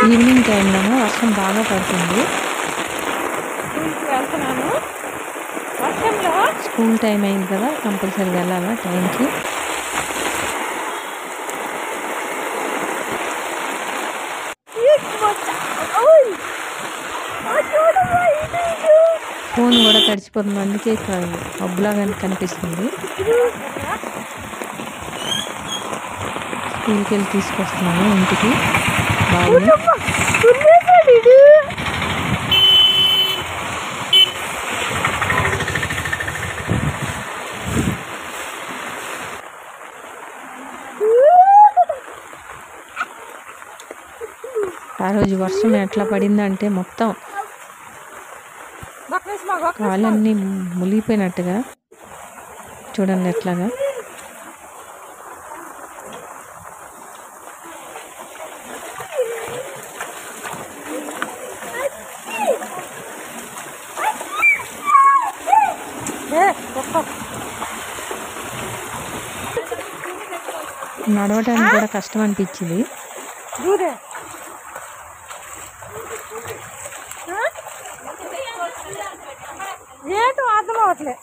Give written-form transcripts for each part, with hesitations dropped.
Evening టైంలోనూ వర్షం బాగా పడుతుంది. స్కూల్ టైం అయింది కదా, కంపల్సరీ వెళ్ళాలా టైంకి. ఫోన్ కూడా తడిచిపోతుంది, అందుకే మబ్బులాగా కనిపిస్తుంది. స్కూల్కి వెళ్ళి తీసుకొస్తున్నాను ఇంటికి బాబుని. ఆ రోజు వర్షం ఎట్లా పడిందంటే మొత్తం కాళ్ళన్నీ మునిగిపోయినట్టుగా చూడండి ఎట్లాగా. నడవడానికి కూడా కష్టం అనిపించింది. ఏంటో అర్థం అవట్లే.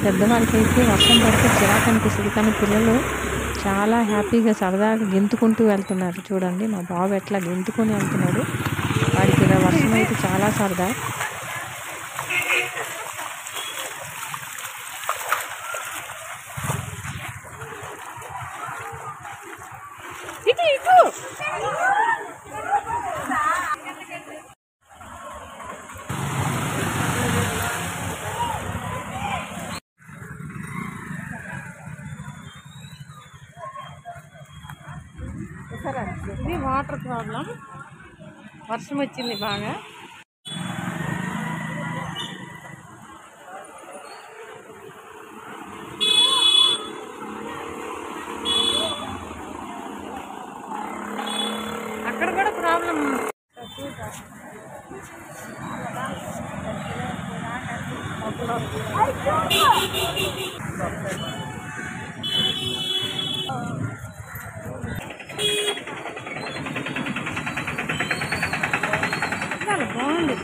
పెద్దవాళ్ళకైతే వర్షం పడితే చిరాకు అనిపిస్తుంది, కానీ పిల్లలు చాలా హ్యాపీగా సరదాగా గెంతుకుంటూ వెళ్తున్నారు. చూడండి మా బాబు ఎట్లా గెంతుకొని వెళ్తున్నాడు. వాడికి ఇలా వర్షం అయితే చాలా సరదా. ఇది వాటర్ ప్రాబ్లం. వర్షం వచ్చింది బాగా. అక్కడ కూడా ప్రాబ్లం. బాగుంది.